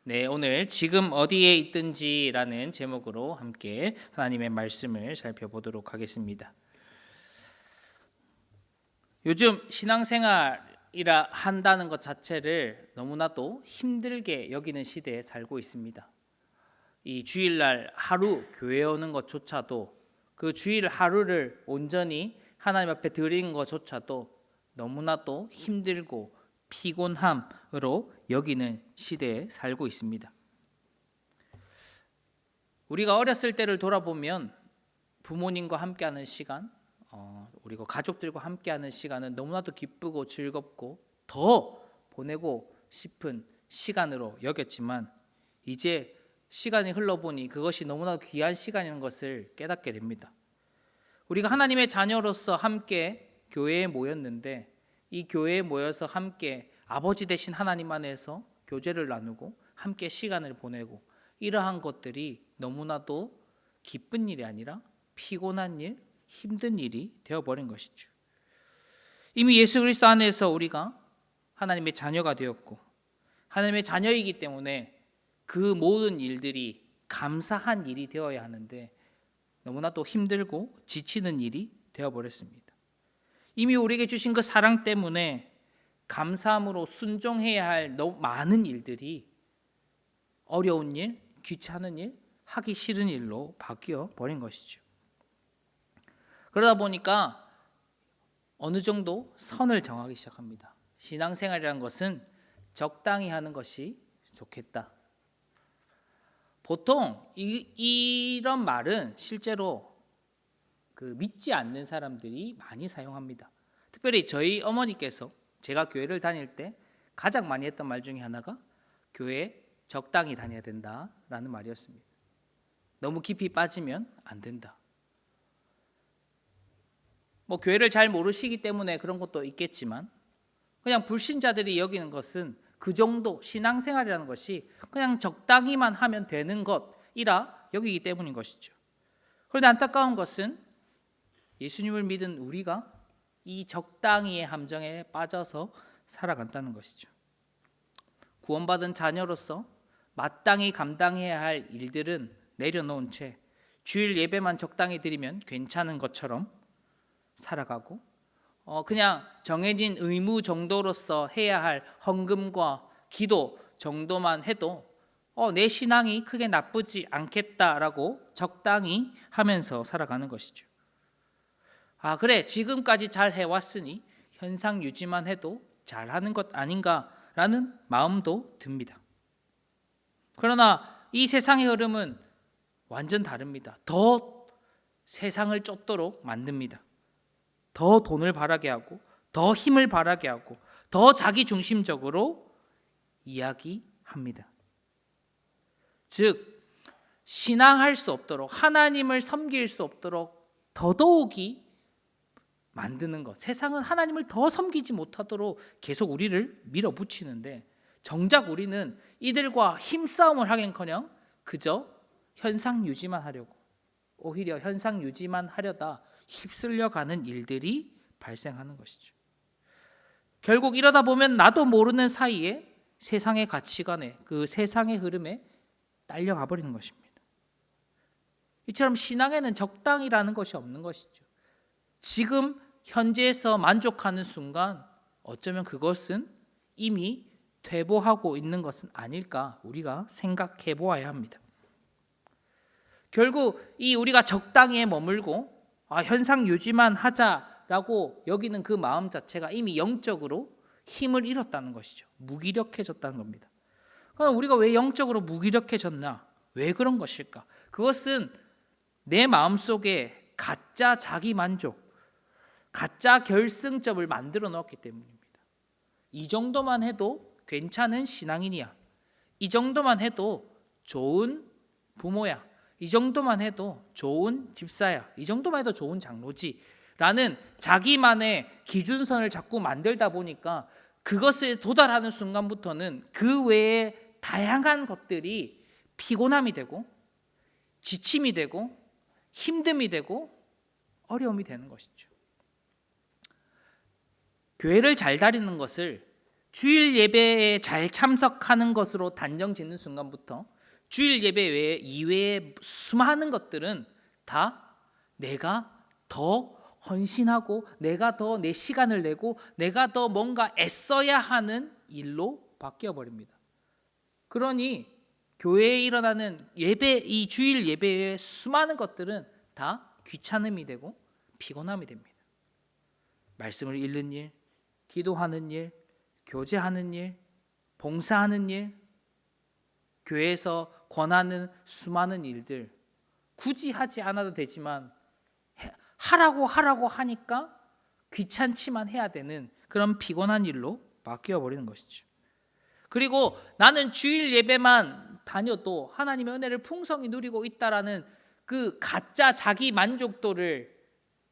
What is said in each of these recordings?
네, 오늘 지금 어디에 있든지라는 제목으로 함께 하나님의 말씀을 살펴보도록 하겠습니다. 요즘 신앙생활이라 한다는 것 자체를 너무나도 힘들게 여기는 시대에 살고 있습니다. 이 주일날 하루 교회 오는 것조차도, 그 주일 하루를 온전히 하나님 앞에 드리는 것조차도 너무나도 힘들고 피곤함으로 여기는 시대에 살고 있습니다. 우리가 어렸을 때를 돌아보면 부모님과 함께하는 시간, 우리가 가족들과 함께하는 시간은 너무나도 기쁘고 즐겁고 더 보내고 싶은 시간으로 여겼지만, 이제 시간이 흘러보니 그것이 너무나 귀한 시간인 것을 깨닫게 됩니다. 우리가 하나님의 자녀로서 함께 교회에 모였는데, 이 교회에 모여서 함께 아버지 되신 하나님 안에서 교제를 나누고 함께 시간을 보내고, 이러한 것들이 너무나도 기쁜 일이 아니라 피곤한 일, 힘든 일이 되어버린 것이죠. 이미 예수 그리스도 안에서 우리가 하나님의 자녀가 되었고, 하나님의 자녀이기 때문에 그 모든 일들이 감사한 일이 되어야 하는데 너무나도 힘들고 지치는 일이 되어버렸습니다. 이미 우리에게 주신 그 사랑 때문에 감사함으로 순종해야 할 너무 많은 일들이 어려운 일, 귀찮은 일, 하기 싫은 일로 바뀌어 버린 것이죠. 그러다 보니까 어느 정도 선을 정하기 시작합니다. 신앙생활이라는 것은 적당히 하는 것이 좋겠다. 보통 이런 말은 실제로 믿지 않는 사람들이 많이 사용합니다. 특별히 저희 어머니께서 제가 교회를 다닐 때 가장 많이 했던 말 중에 하나가 교회에 적당히 다녀야 된다라는 말이었습니다. 너무 깊이 빠지면 안 된다. 교회를 잘 모르시기 때문에 그런 것도 있겠지만, 그냥 불신자들이 여기는 것은 그 정도 신앙생활이라는 것이 그냥 적당히만 하면 되는 것이라 여기기 때문인 것이죠. 그런데 안타까운 것은 예수님을 믿은 우리가 이 적당히의 함정에 빠져서 살아간다는 것이죠. 구원받은 자녀로서 마땅히 감당해야 할 일들은 내려놓은 채 주일 예배만 적당히 드리면 괜찮은 것처럼 살아가고, 그냥 정해진 의무 정도로서 해야 할 헌금과 기도 정도만 해도 내 신앙이 크게 나쁘지 않겠다라고 적당히 하면서 살아가는 것이죠. 그래, 지금까지 잘 해왔으니 현상 유지만 해도 잘하는 것 아닌가라는 마음도 듭니다. 그러나 이 세상의 흐름은 완전 다릅니다. 더 세상을 쫓도록 만듭니다. 더 돈을 바라게 하고, 더 힘을 바라게 하고, 더 자기 중심적으로 이야기합니다. 즉, 신앙할 수 없도록, 하나님을 섬길 수 없도록 더더욱이 만드는 것. 세상은 하나님을 더 섬기지 못하도록 계속 우리를 밀어붙이는데, 정작 우리는 이들과 힘싸움을 하긴커녕 그저 현상 유지만 하려고, 오히려 현상 유지만 하려다 휩쓸려가는 일들이 발생하는 것이죠. 결국 이러다 보면 나도 모르는 사이에 세상의 가치관에, 그 세상의 흐름에 딸려가 버리는 것입니다. 이처럼 신앙에는 적당이라는 것이 없는 것이죠. 지금 현재에서 만족하는 순간 어쩌면 그것은 이미 퇴보하고 있는 것은 아닐까 우리가 생각해 보아야 합니다. 결국 이 우리가 적당히에 머물고 현상 유지만 하자라고 여기는 그 마음 자체가 이미 영적으로 힘을 잃었다는 것이죠. 무기력해졌다는 겁니다. 그럼 우리가 왜 영적으로 무기력해졌나? 왜 그런 것일까? 그것은 내 마음속에 가짜 자기 만족, 가짜 결승점을 만들어 놓았기 때문입니다. 이 정도만 해도 괜찮은 신앙인이야. 이 정도만 해도 좋은 부모야. 이 정도만 해도 좋은 집사야. 이 정도만 해도 좋은 장로지. 라는 자기만의 기준선을 자꾸 만들다 보니까 그것에 도달하는 순간부터는 그 외에 다양한 것들이 피곤함이 되고 지침이 되고 힘듦이 되고 어려움이 되는 것이죠. 교회를 잘 다니는 것을 주일 예배에 잘 참석하는 것으로 단정 짓는 순간부터 주일 예배 이외의 수많은 것들은 다 내가 더 헌신하고 내가 더 내 시간을 내고 내가 더 뭔가 애써야 하는 일로 바뀌어 버립니다. 그러니 교회에 일어나는 예배, 이 주일 예배의 수많은 것들은 다 귀찮음이 되고 피곤함이 됩니다. 말씀을 읽는 일, 기도하는 일, 교제하는 일, 봉사하는 일, 교회에서 권하는 수많은 일들 굳이 하지 않아도 되지만 하라고 하니까 귀찮지만 해야 되는 그런 피곤한 일로 바뀌어 버리는 것이죠. 그리고 나는 주일 예배만 다녀도 하나님의 은혜를 풍성히 누리고 있다라는 그 가짜 자기 만족도를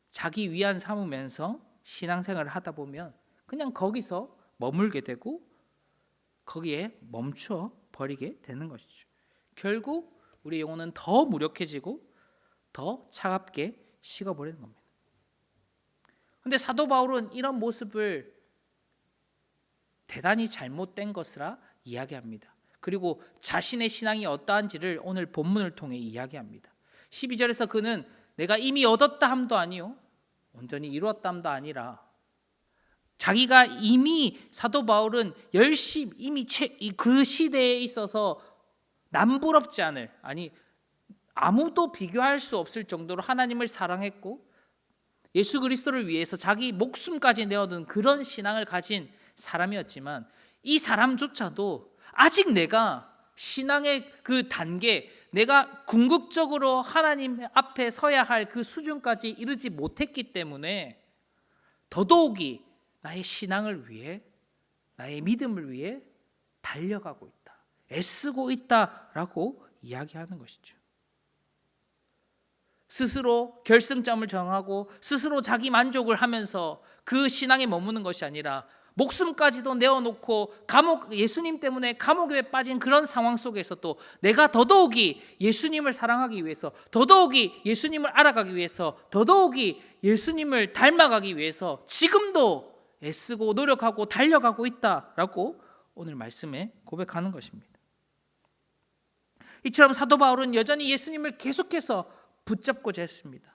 자기 위안 삼으면서 신앙생활을 하다 보면 그냥 거기서 머물게 되고 거기에 멈춰 버리게 되는 것이죠. 결국 우리 영혼은 더 무력해지고 더 차갑게 식어버리는 겁니다. 그런데 사도 바울은 이런 모습을 대단히 잘못된 것이라 이야기합니다. 그리고 자신의 신앙이 어떠한지를 오늘 본문을 통해 이야기합니다. 12절에서 그는 내가 이미 얻었다 함도 아니요 온전히 이루었다 함도 아니라 자기가 이미 사도 바울은 열심히 이미 그 시대에 있어서 남부럽지 않을 아니 아무도 비교할 수 없을 정도로 하나님을 사랑했고 예수 그리스도를 위해서 자기 목숨까지 내어둔 그런 신앙을 가진 사람이었지만 이 사람조차도 아직 내가 신앙의 그 단계 내가 궁극적으로 하나님 앞에 서야 할 그 수준까지 이르지 못했기 때문에 더더욱이 나의 신앙을 위해 나의 믿음을 위해 달려가고 있다. 애쓰고 있다라고 이야기하는 것이죠. 스스로 결승점을 정하고 스스로 자기 만족을 하면서 그 신앙에 머무는 것이 아니라 목숨까지도 내어놓고 예수님 때문에 감옥에 빠진 그런 상황 속에서도 내가 더더욱이 예수님을 사랑하기 위해서 더더욱이 예수님을 알아가기 위해서 더더욱이 예수님을 닮아가기 위해서 지금도 애쓰고 노력하고 달려가고 있다라고 오늘 말씀에 고백하는 것입니다. 이처럼 사도 바울은 여전히 예수님을 계속해서 붙잡고자 했습니다.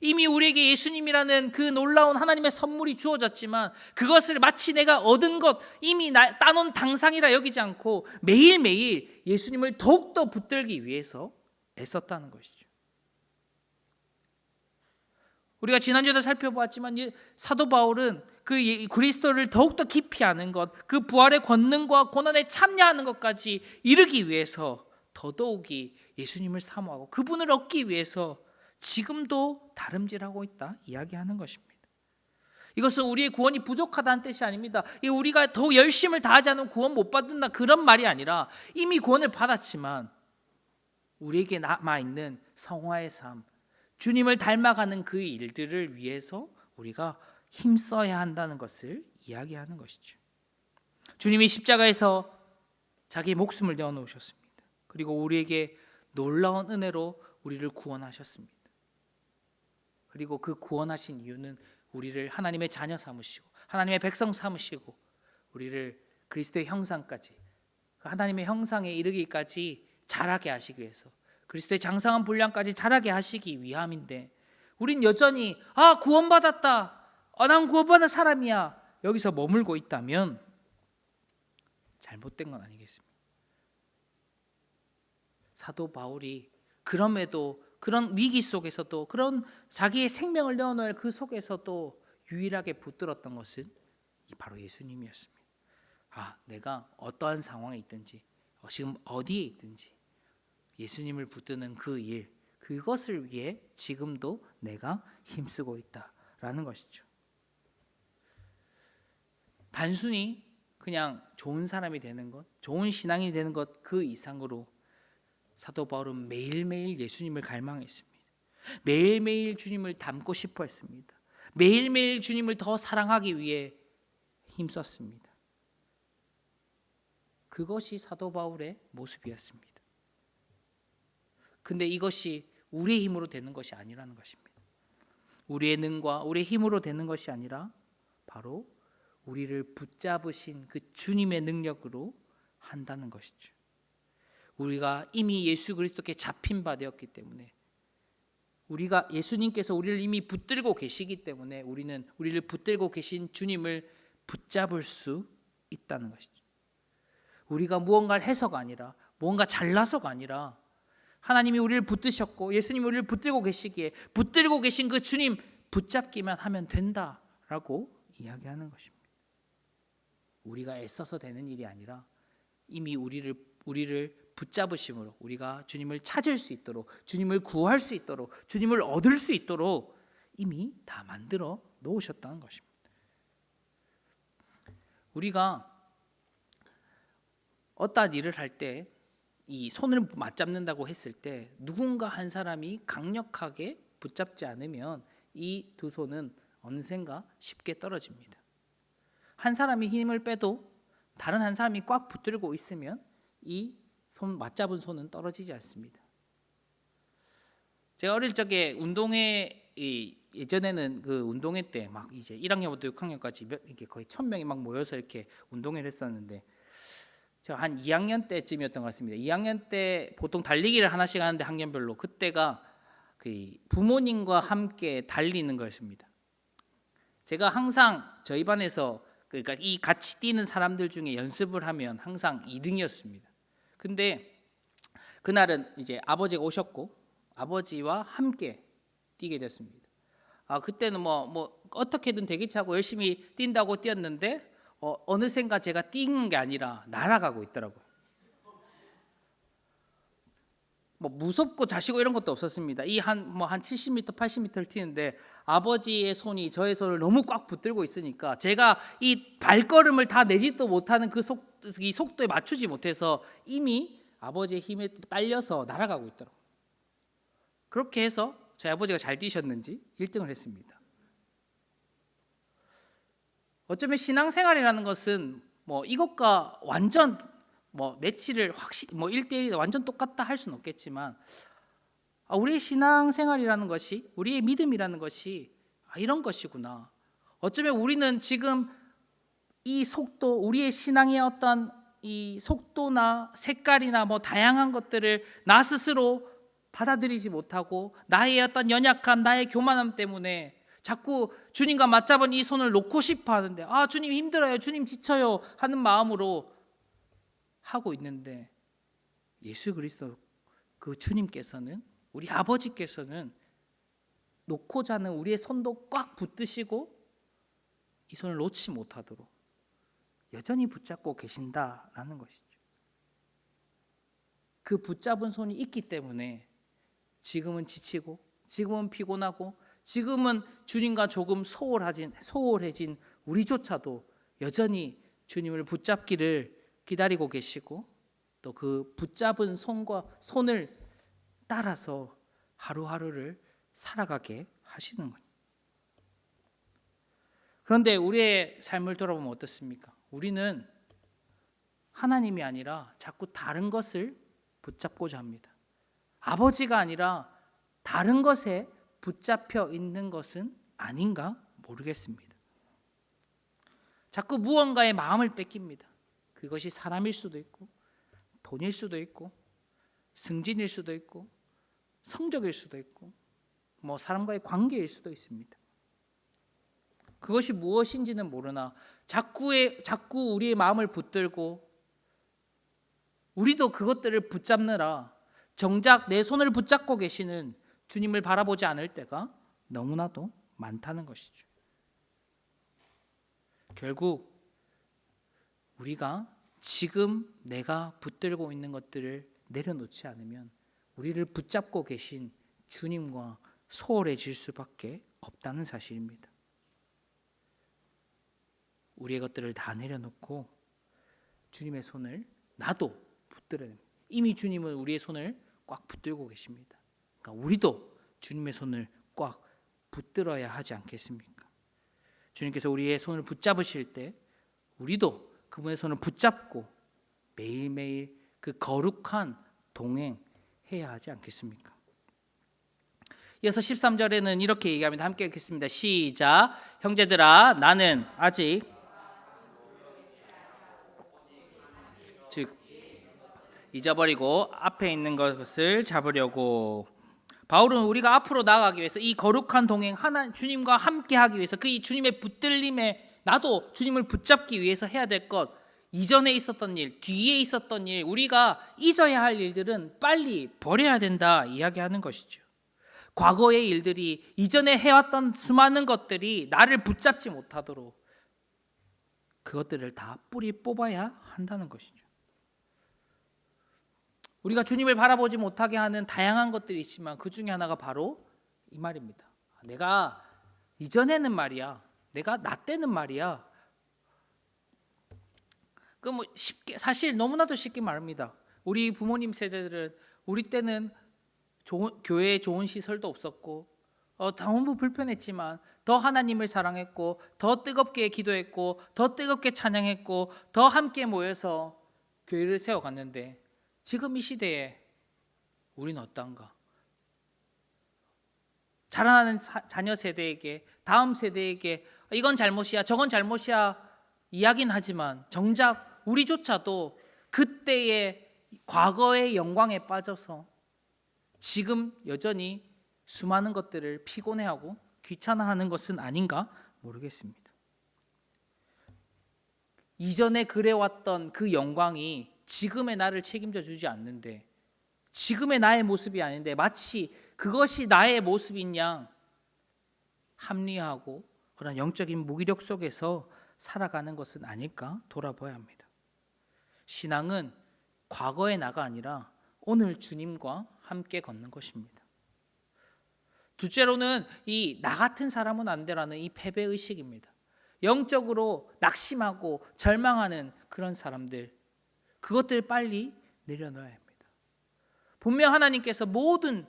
이미 우리에게 예수님이라는 그 놀라운 하나님의 선물이 주어졌지만 그것을 마치 내가 얻은 것 이미 따놓은 당상이라 여기지 않고 매일매일 예수님을 더욱더 붙들기 위해서 애썼다는 것이죠. 우리가 지난주에도 살펴보았지만 사도 바울은 그 그리스도를 더욱더 깊이 아는 것, 그 부활의 권능과 고난에 참여하는 것까지 이르기 위해서 더더욱이 예수님을 사모하고 그분을 얻기 위해서 지금도 다름질하고 있다 이야기하는 것입니다. 이것은 우리의 구원이 부족하다는 뜻이 아닙니다. 우리가 더 열심을 다하지 않으면 구원 못 받는다 그런 말이 아니라 이미 구원을 받았지만 우리에게 남아있는 성화의 삶, 주님을 닮아가는 그 일들을 위해서 우리가 힘써야 한다는 것을 이야기하는 것이죠. 주님이 십자가에서 자기 목숨을 내어놓으셨습니다. 그리고 우리에게 놀라운 은혜로 우리를 구원하셨습니다. 그리고 그 구원하신 이유는 우리를 하나님의 자녀 삼으시고 하나님의 백성 삼으시고 우리를 그리스도의 형상까지 하나님의 형상에 이르기까지 자라게 하시기 위해서 그리스도의 장성한 분량까지 자라게 하시기 위함인데 우린 여전히 구원받았다. 난 구원받은 사람이야. 여기서 머물고 있다면 잘못된 건 아니겠습니까? 사도 바울이 그럼에도 그런 위기 속에서도 그런 자기의 생명을 내어놓을 그 속에서도 유일하게 붙들었던 것은 바로 예수님이었습니다. 내가 어떠한 상황에 있든지 지금 어디에 있든지 예수님을 붙드는 그 일, 그것을 위해 지금도 내가 힘쓰고 있다라는 것이죠. 단순히 그냥 좋은 사람이 되는 것, 좋은 신앙이 되는 것 그 이상으로 사도 바울은 매일매일 예수님을 갈망했습니다. 매일매일 주님을 닮고 싶어 했습니다. 매일매일 주님을 더 사랑하기 위해 힘썼습니다. 그것이 사도 바울의 모습이었습니다. 근데 이것이 우리의 힘으로 되는 것이 아니라는 것입니다. 우리의 능과 우리의 힘으로 되는 것이 아니라 바로 우리를 붙잡으신 그 주님의 능력으로 한다는 것이죠. 우리가 이미 예수 그리스도께 잡힌 바 되었기 때문에, 우리가 예수님께서 우리를 이미 붙들고 계시기 때문에 우리는 우리를 붙들고 계신 주님을 붙잡을 수 있다는 것이죠. 우리가 무언가를 해서가 아니라, 무언가 잘나서가 아니라, 하나님이 우리를 붙드셨고 예수님이 우리를 붙들고 계시기에 붙들고 계신 그 주님 붙잡기만 하면 된다라고 이야기하는 것입니다. 우리가 애써서 되는 일이 아니라 이미 우리를 붙잡으심으로 우리가 주님을 찾을 수 있도록, 주님을 구할 수 있도록, 주님을 얻을 수 있도록 이미 다 만들어 놓으셨다는 것입니다. 우리가 어떠한 일을 할 때 이 손을 맞잡는다고 했을 때 누군가 한 사람이 강력하게 붙잡지 않으면 이 두 손은 어느샌가 쉽게 떨어집니다. 한 사람이 힘을 빼도 다른 한 사람이 꽉 붙들고 있으면 이 손 맞잡은 손은 떨어지지 않습니다. 제가 어릴 적에 운동회, 예전에는 그 운동회 때 막 이제 1학년부터 6학년까지 이렇게 거의 1000명이 막 모여서 이렇게 운동회를 했었는데, 제가 한 2학년 때쯤이었던 것 같습니다. 2학년 때 보통 달리기를 하나씩 하는데 학년별로, 그때가 그 부모님과 함께 달리는 거였습니다. 제가 항상 저희 반에서, 그러니까 이 같이 뛰는 사람들 중에 연습을 하면 항상 2등이었습니다. 근데 그날은 이제 아버지가 오셨고 아버지와 함께 뛰게 됐습니다. 그때는 뭐 어떻게든 되겠지 하고 열심히 뛴다고 뛰었는데 어느샌가 제가 뛰는 게 아니라 날아가고 있더라고요. 뭐 무섭고 자시고 이런 것도 없었습니다. 이 한 70m, 80m를 튀는데 아버지의 손이 저의 손을 너무 꽉 붙들고 있으니까 제가 이 발걸음을 다 내지도 못하는 이 속도에 맞추지 못해서 이미 아버지의 힘에 딸려서 날아가고 있더라고요. 그렇게 해서 저희 아버지가 잘 뛰셨는지 1등을 했습니다. 어쩌면 신앙생활이라는 것은 뭐 이것과 완전 매치를 확실히 1대1 완전 똑같다 할 수는 없겠지만, 우리의 신앙생활이라는 것이, 우리의 믿음이라는 것이 이런 것이구나. 어쩌면 우리는 지금 이 속도, 우리의 신앙의 어떤 이 속도나 색깔이나 다양한 것들을 나 스스로 받아들이지 못하고 나의 어떤 연약함, 나의 교만함 때문에 자꾸 주님과 맞잡은 이 손을 놓고 싶어 하는데, 주님 힘들어요, 주님 지쳐요 하는 마음으로 하고 있는데, 예수 그리스도 그 주님께서는, 우리 아버지께서는 놓고자 하는 우리의 손도 꽉 붙드시고 이 손을 놓지 못하도록 여전히 붙잡고 계신다라는 것이죠. 그 붙잡은 손이 있기 때문에 지금은 지치고, 지금은 피곤하고, 지금은 주님과 조금 소홀해진 우리조차도 여전히 주님을 붙잡기를 기다리고 계시고, 또 그 붙잡은 손을 따라서 하루하루를 살아가게 하시는 거예요. 그런데 우리의 삶을 돌아보면 어떻습니까? 우리는 하나님이 아니라 자꾸 다른 것을 붙잡고자 합니다. 아버지가 아니라 다른 것에 붙잡혀 있는 것은 아닌가 모르겠습니다. 자꾸 무언가의 마음을 뺏깁니다. 그것이 사람일 수도 있고, 돈일 수도 있고, 승진일 수도 있고, 성적일 수도 있고, 사람과의 관계일 수도 있습니다. 그것이 무엇인지는 모르나 자꾸 우리의 마음을 붙들고 우리도 그것들을 붙잡느라 정작 내 손을 붙잡고 계시는 주님을 바라보지 않을 때가 너무나도 많다는 것이죠. 결국 우리가 지금 내가 붙들고 있는 것들을 내려놓지 않으면 우리를 붙잡고 계신 주님과 소홀해질 수밖에 없다는 사실입니다. 우리의 것들을 다 내려놓고 주님의 손을 나도 붙들어야 됩니다. 이미 주님은 우리의 손을 꽉 붙들고 계십니다. 그러니까 우리도 주님의 손을 꽉 붙들어야 하지 않겠습니까? 주님께서 우리의 손을 붙잡으실 때 우리도 그분의 손을 붙잡고 매일매일 그 거룩한 동행해야 하지 않겠습니까? 이어서 13절에는 이렇게 얘기합니다. 함께 읽겠습니다. 시작. 형제들아, 나는 아직 잊어버리고 앞에 있는 것을 잡으려고. 바울은 우리가 앞으로 나아가기 위해서 이 거룩한 동행 주님과 함께 하기 위해서 그 이 주님의 붙들림에 나도 주님을 붙잡기 위해서 해야 될 것, 이전에 있었던 일, 뒤에 있었던 일, 우리가 잊어야 할 일들은 빨리 버려야 된다 이야기하는 것이죠. 과거의 일들이, 이전에 해왔던 수많은 것들이 나를 붙잡지 못하도록 그것들을 다 뿌리 뽑아야 한다는 것이죠. 우리가 주님을 바라보지 못하게 하는 다양한 것들이 있지만 그 중에 하나가 바로 이 말입니다. 내가 이전에는 말이야, 내가 나 때는 말이야. 그 뭐 쉽게, 사실 너무나도 쉽게 말합니다. 우리 부모님 세대들은 우리 때는 교회에 좋은 시설도 없었고 너무 불편했지만 더 하나님을 사랑했고 더 뜨겁게 기도했고 더 뜨겁게 찬양했고 더 함께 모여서 교회를 세워갔는데 지금 이 시대에 우리는 어떤가? 자라나는 자녀 세대에게, 다음 세대에게 이건 잘못이야 저건 잘못이야 이야기는 하지만 정작 우리조차도 그때의 과거의 영광에 빠져서 지금 여전히 수많은 것들을 피곤해하고 귀찮아하는 것은 아닌가 모르겠습니다. 이전에 그래왔던 그 영광이 지금의 나를 책임져 주지 않는데, 지금의 나의 모습이 아닌데 마치 그것이 나의 모습인 양 합리화하고 그런 영적인 무기력 속에서 살아가는 것은 아닐까 돌아봐야 합니다. 신앙은 과거의 나가 아니라 오늘 주님과 함께 걷는 것입니다. 둘째로는 이 나 같은 사람은 안 되라는 이 패배의식입니다. 영적으로 낙심하고 절망하는 그런 사람들, 그것들 빨리 내려놓아야 합니다. 분명 하나님께서 모든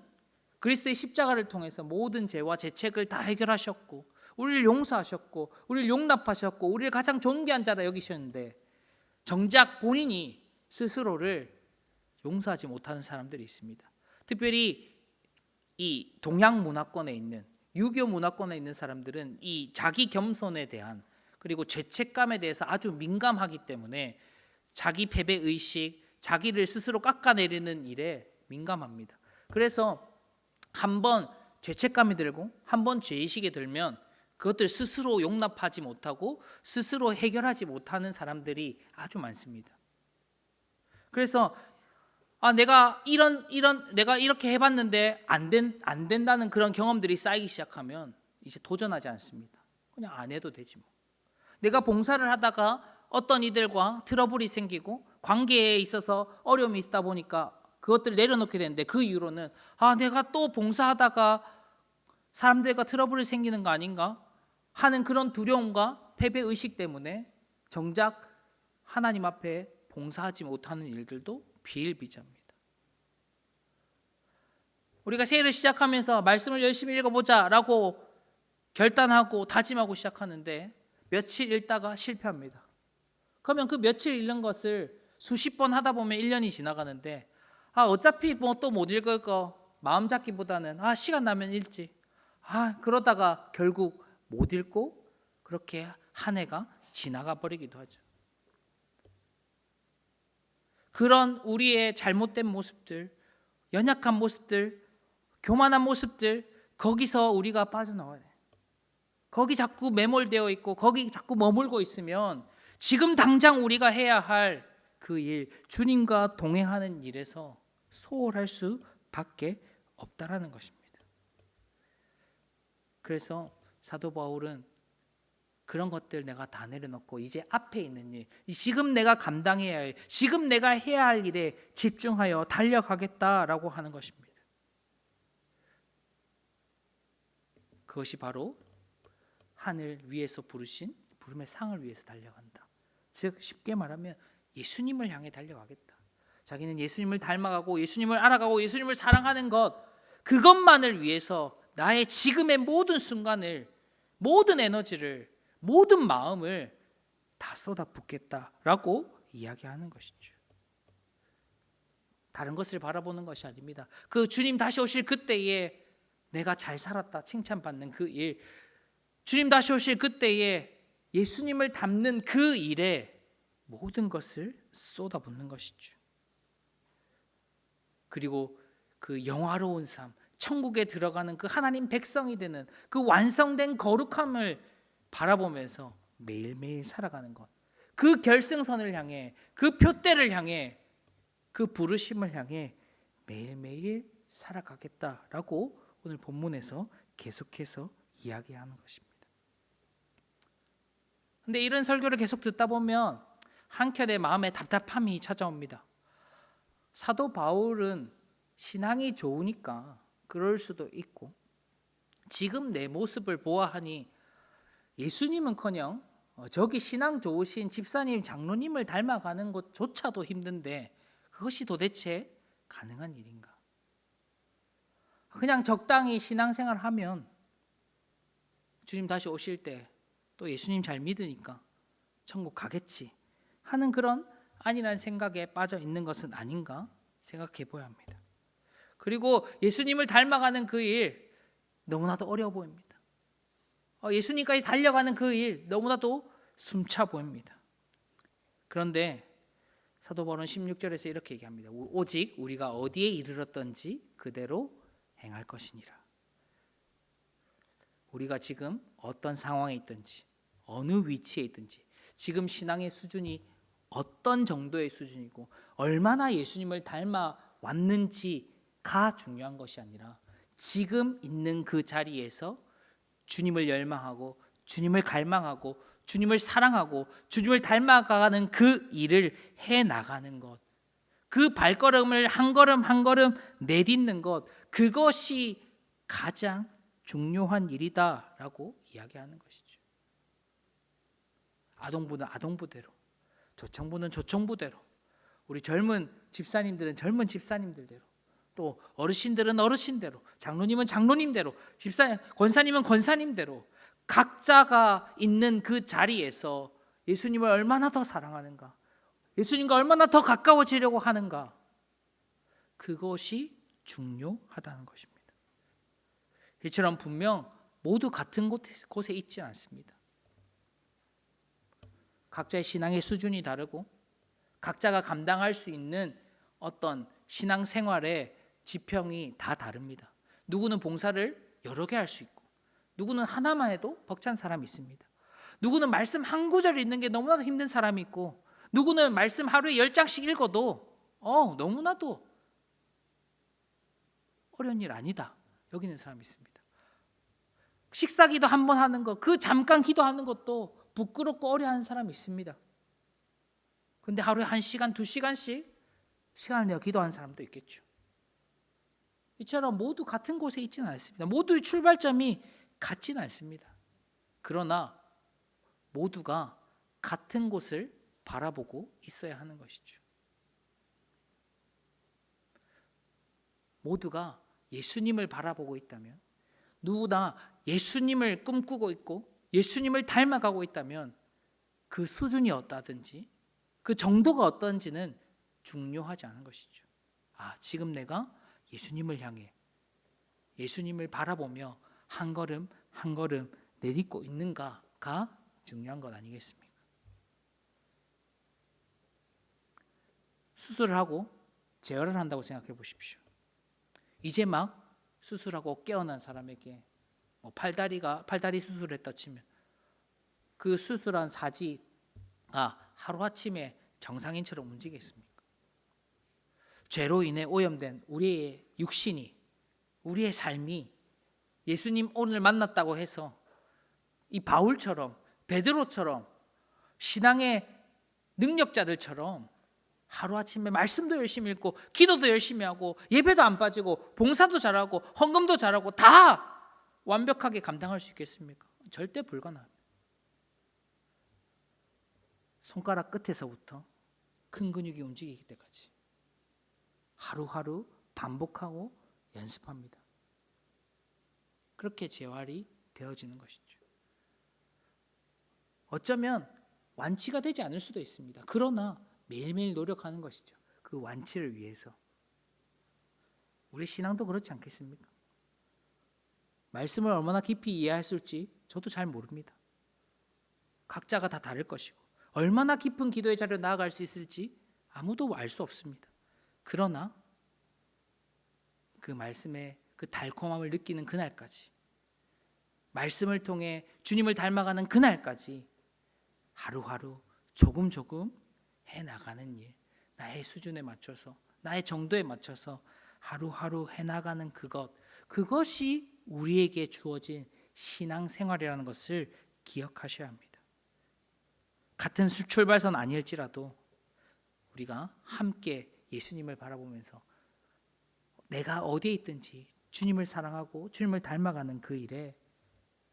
그리스도의 십자가를 통해서 모든 죄와 죄책을 다 해결하셨고 우리를 용서하셨고 우리를 용납하셨고 우리를 가장 존귀한 자라 여기셨는데 정작 본인이 스스로를 용서하지 못하는 사람들이 있습니다. 특별히 이 동양 문화권에 있는, 유교 문화권에 있는 사람들은 이 자기 겸손에 대한 그리고 죄책감에 대해서 아주 민감하기 때문에 자기 패배 의식, 자기를 스스로 깎아내리는 일에 민감합니다. 그래서 한번 죄책감이 들고 한번 죄의식이 들면 그것들 스스로 용납하지 못하고 스스로 해결하지 못하는 사람들이 아주 많습니다. 그래서 내가 내가 이렇게 해봤는데 안 된다는 그런 경험들이 쌓이기 시작하면 이제 도전하지 않습니다. 그냥 안 해도 되지 뭐. 내가 봉사를 하다가 어떤 이들과 트러블이 생기고 관계에 있어서 어려움이 있다 보니까 그것들을 내려놓게 되는데 그 이유로는 내가 또 봉사하다가 사람들과 트러블이 생기는 거 아닌가 하는 그런 두려움과 패배의식 때문에 정작 하나님 앞에 봉사하지 못하는 일들도 비일비재합니다. 우리가 새해를 시작하면서 말씀을 열심히 읽어보자라고 결단하고 다짐하고 시작하는데 며칠 읽다가 실패합니다. 그러면 그 며칠 읽는 것을 수십 번 하다 보면 1년이 지나가는데 어차피 뭐 또 못 읽을 거 마음 잡기보다는 시간 나면 읽지. 그러다가 결국 못 읽고 그렇게 한 해가 지나가 버리기도 하죠. 그런 우리의 잘못된 모습들, 연약한 모습들, 교만한 모습들, 거기서 우리가 빠져나와야 돼요. 거기 자꾸 매몰되어 있고 거기 자꾸 머물고 있으면 지금 당장 우리가 해야 할 그 일, 주님과 동행하는 일에서 소홀할 수밖에 없다라는 것입니다. 그래서 사도 바울은 그런 것들 내가 다 내려놓고 이제 앞에 있는 일, 지금 내가 감당해야 할, 지금 내가 해야 할 일에 집중하여 달려가겠다라고 하는 것입니다. 그것이 바로 하늘 위에서 부르신 부름의 상을 위해서 달려간다. 즉 쉽게 말하면 예수님을 향해 달려가겠다. 자기는 예수님을 닮아가고 예수님을 알아가고 예수님을 사랑하는 것, 그것만을 위해서 나의 지금의 모든 순간을, 모든 에너지를, 모든 마음을 다 쏟아붓겠다라고 이야기하는 것이죠. 다른 것을 바라보는 것이 아닙니다. 그 주님 다시 오실 그때에 내가 잘 살았다 칭찬받는 그 일, 주님 다시 오실 그때에 예수님을 닮는 그 일에 모든 것을 쏟아붓는 것이죠. 그리고 그 영화로운 삶, 천국에 들어가는 그 하나님 백성이 되는 그 완성된 거룩함을 바라보면서 매일매일 살아가는 것, 그 결승선을 향해, 그 표대를 향해, 그 부르심을 향해 매일매일 살아가겠다라고 오늘 본문에서 계속해서 이야기하는 것입니다. 근데 이런 설교를 계속 듣다 보면 한켠에 마음에 답답함이 찾아옵니다. 사도 바울은 신앙이 좋으니까 그럴 수도 있고, 지금 내 모습을 보아하니 예수님은커녕 저기 신앙 좋으신 집사님, 장로님을 닮아가는 것조차도 힘든데 그것이 도대체 가능한 일인가? 그냥 적당히 신앙생활하면 주님 다시 오실 때 또 예수님 잘 믿으니까 천국 가겠지 하는 그런 안일한 생각에 빠져 있는 것은 아닌가 생각해 보야 합니다. 그리고 예수님을 닮아가는 그 일 너무나도 어려워 보입니다. 예수님까지 달려가는 그 일 너무나도 숨차 보입니다. 그런데 사도 바울은 16절에서 이렇게 얘기합니다. 오직 우리가 어디에 이르렀던지 그대로 행할 것이니라. 우리가 지금 어떤 상황에 있든지, 어느 위치에 있든지, 지금 신앙의 수준이 어떤 정도의 수준이고 얼마나 예수님을 닮아왔는지가 중요한 것이 아니라 지금 있는 그 자리에서 주님을 열망하고 주님을 갈망하고 주님을 사랑하고 주님을 닮아가는 그 일을 해나가는 것, 그 발걸음을 한 걸음 한 걸음 내딛는 것, 그것이 가장 중요한 일이다라고 이야기하는 것이죠. 아동부는 아동부대로, 조청부는 조청부대로, 우리 젊은 집사님들은 젊은 집사님들대로, 또 어르신들은 어르신대로, 장로님은 장로님대로, 권사님은 권사님대로 각자가 있는 그 자리에서 예수님을 얼마나 더 사랑하는가, 예수님과 얼마나 더 가까워지려고 하는가, 그것이 중요하다는 것입니다. 이처럼 분명 모두 같은 곳에 있지 않습니다. 각자의 신앙의 수준이 다르고 각자가 감당할 수 있는 어떤 신앙생활의 지평이 다 다릅니다. 누구는 봉사를 여러 개 할 수 있고, 누구는 하나만 해도 벅찬 사람이 있습니다. 누구는 말씀 한 구절 읽는 게 너무나도 힘든 사람이 있고, 누구는 말씀 하루에 10장씩 읽어도 너무나도 어려운 일 아니다 여기는 사람이 있습니다. 식사기도 한 번 하는 것, 그 잠깐 기도하는 것도 부끄럽고 어려워하는 사람이 있습니다. 근데 하루에 1시간, 2시간씩 시간을 내어 기도하는 사람도 있겠죠. 이처럼 모두 같은 곳에 있지는 않습니다. 모두의 출발점이 같지는 않습니다. 그러나 모두가 같은 곳을 바라보고 있어야 하는 것이죠. 모두가 예수님을 바라보고 있다면, 누구나 예수님을 꿈꾸고 있고 예수님을 닮아가고 있다면 그 수준이 어떠하든지 그 정도가 어떤지는 중요하지 않은 것이죠. 지금 내가 예수님을 향해 예수님을 바라보며 한 걸음 한 걸음 내딛고 있는가가 중요한 것 아니겠습니까? 수술을 하고 재활을 한다고 생각해 보십시오. 이제 막 수술하고 깨어난 사람에게 팔다리 수술을 했다 치면 그 수술한 사지가 하루아침에 정상인처럼 움직이겠습니까? 죄로 인해 오염된 우리의 육신이, 우리의 삶이 예수님 오늘 만났다고 해서 이 바울처럼, 베드로처럼, 신앙의 능력자들처럼 하루아침에 말씀도 열심히 읽고 기도도 열심히 하고 예배도 안 빠지고 봉사도 잘하고 헌금도 잘하고 다 완벽하게 감당할 수 있겠습니까? 절대 불가능합니다. 손가락 끝에서부터 큰 근육이 움직이기 때까지 하루하루 반복하고 연습합니다. 그렇게 재활이 되어지는 것이죠. 어쩌면 완치가 되지 않을 수도 있습니다. 그러나 매일매일 노력하는 것이죠. 그 완치를 위해서. 우리 신앙도 그렇지 않겠습니까? 말씀을 얼마나 깊이 이해했을지 저도 잘 모릅니다. 각자가 다 다를 것이고 얼마나 깊은 기도의 자리로 나아갈 수 있을지 아무도 알 수 없습니다. 그러나 그 말씀의 그 달콤함을 느끼는 그날까지, 말씀을 통해 주님을 닮아가는 그날까지 하루하루 조금 해나가는 일, 나의 수준에 맞춰서, 나의 정도에 맞춰서 하루하루 해나가는 그것이 우리에게 주어진 신앙생활이라는 것을 기억하셔야 합니다. 같은 출발선 아닐지라도 우리가 함께 예수님을 바라보면서 내가 어디에 있든지 주님을 사랑하고 주님을 닮아가는 그 일에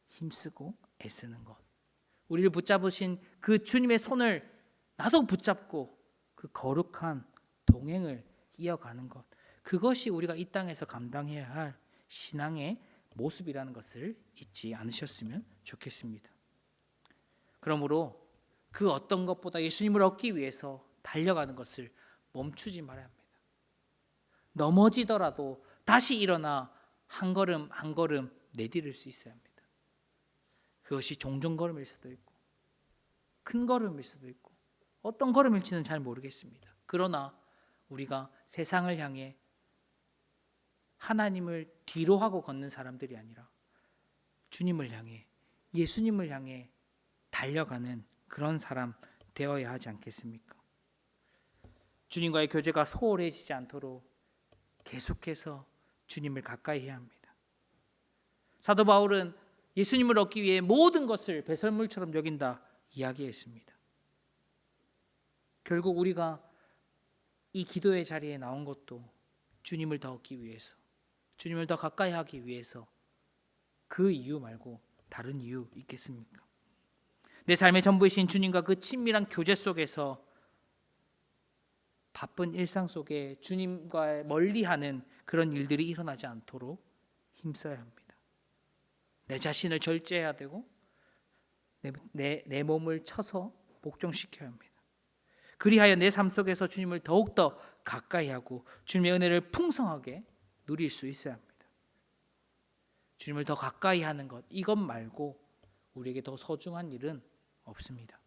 힘쓰고 애쓰는 것, 우리를 붙잡으신 그 주님의 손을 나도 붙잡고 그 거룩한 동행을 이어가는 것, 그것이 우리가 이 땅에서 감당해야 할 신앙의 모습이라는 것을 잊지 않으셨으면 좋겠습니다. 그러므로 그 어떤 것보다 예수님을 얻기 위해서 달려가는 것을 멈추지 말아야 합니다. 넘어지더라도 다시 일어나 한 걸음 한 걸음 내디딜 수 있어야 합니다. 그것이 종종 걸음일 수도 있고 큰 걸음일 수도 있고 어떤 걸음일지는 잘 모르겠습니다. 그러나 우리가 세상을 향해 하나님을 뒤로 하고 걷는 사람들이 아니라 주님을 향해, 예수님을 향해 달려가는 그런 사람 되어야 하지 않겠습니까? 주님과의 교제가 소홀해지지 않도록 계속해서 주님을 가까이 해야 합니다. 사도 바울은 예수님을 얻기 위해 모든 것을 배설물처럼 여긴다 이야기했습니다. 결국 우리가 이 기도의 자리에 나온 것도 주님을 더 얻기 위해서, 주님을 더 가까이 하기 위해서, 그 이유 말고 다른 이유 있겠습니까? 내 삶의 전부이신 주님과 그 친밀한 교제 속에서 바쁜 일상 속에 주님과 멀리하는 그런 일들이 일어나지 않도록 힘써야 합니다. 내 자신을 절제해야 되고 내 몸을 쳐서 복종시켜야 합니다. 그리하여 내 삶 속에서 주님을 더욱더 가까이 하고 주님의 은혜를 풍성하게 누릴 수 있어야 합니다. 주님을 더 가까이 하는 것, 이것 말고 우리에게 더 소중한 일은 없습니다.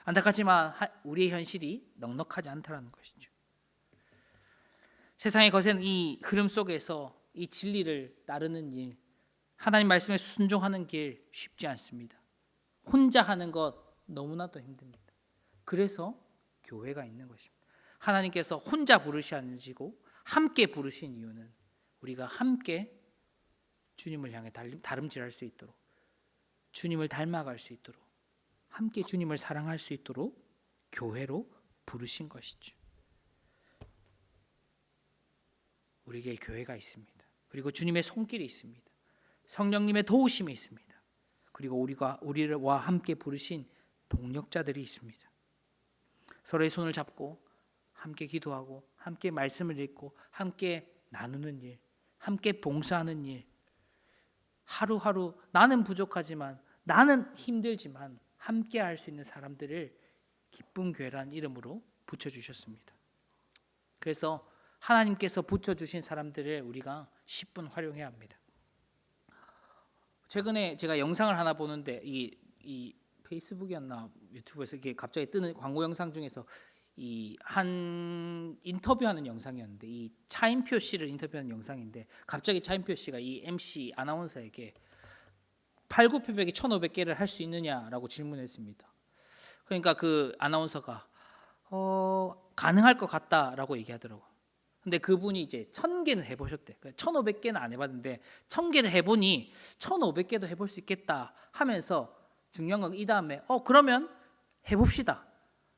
안타깝지만 우리의 현실이 넉넉하지 않다는 것이죠. 세상의 거센 이 흐름 속에서 이 진리를 따르는 일, 하나님 말씀에 순종하는 길 쉽지 않습니다. 혼자 하는 것 너무나도 힘듭니다. 그래서 교회가 있는 것입니다. 하나님께서 혼자 부르시고 함께 부르신 이유는 우리가 함께 주님을 향해 다름질할 수 있도록, 주님을 닮아갈 수 있도록, 함께 주님을 사랑할 수 있도록 교회로 부르신 것이죠. 우리에게 교회가 있습니다. 그리고 주님의 손길이 있습니다. 성령님의 도우심이 있습니다. 그리고 우리와 함께 부르신 동력자들이 있습니다. 서로의 손을 잡고 함께 기도하고 함께 말씀을 읽고 함께 나누는 일, 함께 봉사하는 일, 하루하루 나는 부족하지만, 나는 힘들지만 함께 할 수 있는 사람들을 기쁨 교회라는 이름으로 붙여주셨습니다. 그래서 하나님께서 붙여주신 사람들을 우리가 10분 활용해야 합니다. 최근에 제가 영상을 하나 보는데 이 페이스북이었나 유튜브에서 이게 갑자기 뜨는 광고 영상 중에서 이 한 인터뷰하는 영상이었는데, 이 차인표 씨를 인터뷰하는 영상인데 갑자기 차인표 씨가 이 MC 아나운서에게 팔굽혀펴기 1,500개를 할 수 있느냐라고 질문했습니다. 그러니까 그 아나운서가 가능할 것 같다라고 얘기하더라고요. 근데 그분이 이제 1,000개는 해보셨대. 1,500개는 안 해봤는데 1,000개를 해보니 1,500개도 해볼 수 있겠다 하면서, 중요한 건 이 다음에 그러면 해봅시다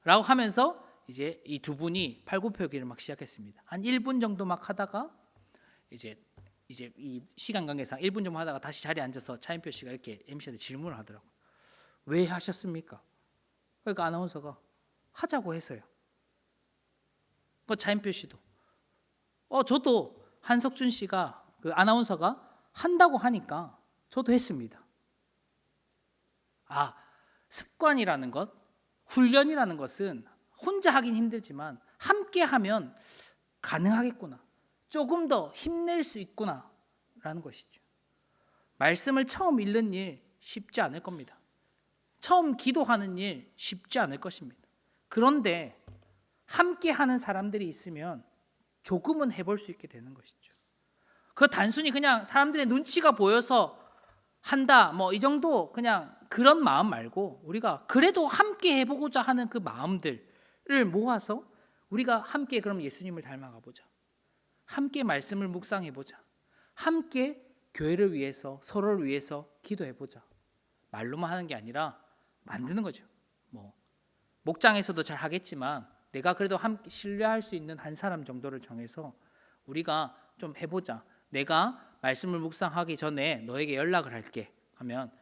라고 하면서 이제 이 두 분이 팔굽혀펴기를 막 시작했습니다. 한 1분 정도 막 하다가 이제 이 시간 관계상 1분 정도 하다가 다시 자리에 앉아서 차인표 씨가 이렇게 MC한테 질문을 하더라고요. 왜 하셨습니까? 그러니까 아나운서가 하자고 해서요. 그 차인표 씨도 저도 한석준 씨가, 그 아나운서가 한다고 하니까 저도 했습니다. 습관이라는 것, 훈련이라는 것은 혼자 하긴 힘들지만 함께 하면 가능하겠구나, 조금 더 힘낼 수 있구나 라는 것이죠. 말씀을 처음 읽는 일 쉽지 않을 겁니다. 처음 기도하는 일 쉽지 않을 것입니다. 그런데 함께 하는 사람들이 있으면 조금은 해볼 수 있게 되는 것이죠. 그 단순히 그냥 사람들의 눈치가 보여서 한다 뭐 이 정도 그냥 그런 마음 말고 우리가 그래도 함께 해보고자 하는 그 마음들을 모아서 우리가 함께 그럼 예수님을 닮아가 보자. 함께 말씀을 묵상해 보자. 함께 교회를 위해서 서로를 위해서 기도해 보자. 말로만 하는 게 아니라 만드는 거죠. 뭐 목장에서도 잘 하겠지만 내가 그래도 함께 신뢰할 수 있는 한 사람 정도를 정해서 우리가 좀 해보자. 내가 말씀을 묵상하기 전에 너에게 연락을 할게 하면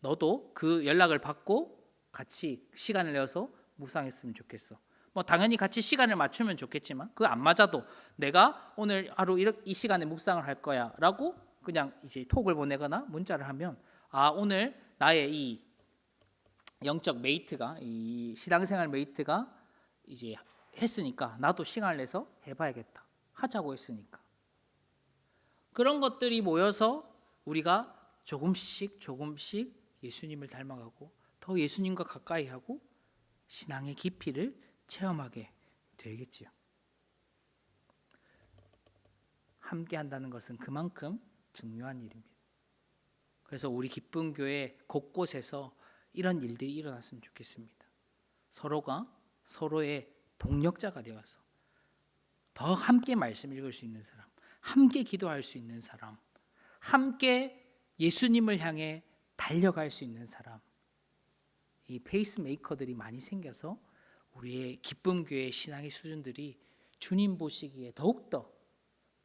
너도 그 연락을 받고 같이 시간을 내어서 묵상했으면 좋겠어. 뭐 당연히 같이 시간을 맞추면 좋겠지만 그 안 맞아도 내가 오늘 하루 이 시간에 묵상을 할 거야 라고 그냥 이제 톡을 보내거나 문자를 하면 아 오늘 나의 이 영적 메이트가 이 신앙생활 메이트가 이제 했으니까 나도 시간을 내서 해봐야겠다 하자고 했으니까 그런 것들이 모여서 우리가 조금씩 예수님을 닮아가고 더 예수님과 가까이 하고 신앙의 깊이를 체험하게 되겠지요. 함께 한다는 것은 그만큼 중요한 일입니다. 그래서 우리 기쁜 교회 곳곳에서 이런 일들이 일어났으면 좋겠습니다. 서로가 서로의 동력자가 되어서 더 함께 말씀 읽을 수 있는 사람, 함께 기도할 수 있는 사람, 함께 예수님을 향해 달려갈 수 있는 사람, 이 페이스메이커들이 많이 생겨서 우리의 기쁨 교회의 신앙의 수준들이 주님 보시기에 더욱더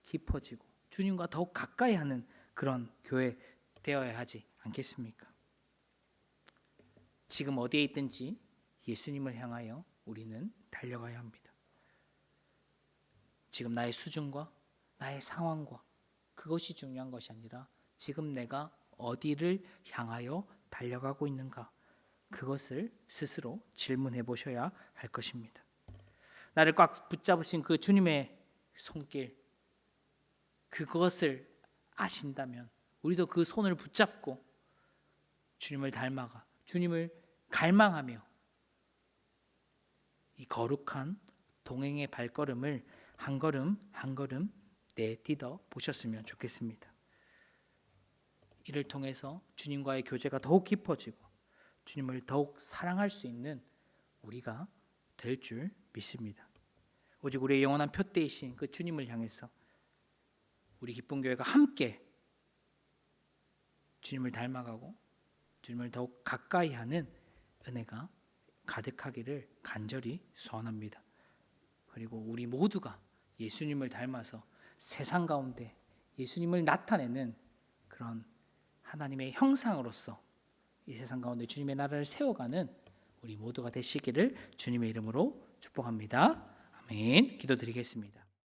깊어지고 주님과 더욱 가까이 하는 그런 교회 되어야 하지 않겠습니까? 지금 어디에 있든지 예수님을 향하여 우리는 달려가야 합니다. 지금 나의 수준과 나의 상황과 그것이 중요한 것이 아니라 지금 내가 어디를 향하여 달려가고 있는가 그것을 스스로 질문해 보셔야 할 것입니다. 나를 꽉 붙잡으신 그 주님의 손길 그것을 아신다면 우리도 그 손을 붙잡고 주님을 닮아가 주님을 갈망하며 이 거룩한 동행의 발걸음을 한 걸음 한 걸음 내딛어 보셨으면 좋겠습니다. 이를 통해서 주님과의 교제가 더욱 깊어지고 주님을 더욱 사랑할 수 있는 우리가 될 줄 믿습니다. 오직 우리의 영원한 표대이신 그 주님을 향해서 우리 기쁜 교회가 함께 주님을 닮아가고 주님을 더욱 가까이 하는 은혜가 가득하기를 간절히 소원합니다. 그리고 우리 모두가 예수님을 닮아서 세상 가운데 예수님을 나타내는 그런 하나님의 형상으로서 이 세상 가운데 주님의 나라를 세워가는 우리 모두가 되시기를 주님의 이름으로 축복합니다. 아멘. 기도드리겠습니다.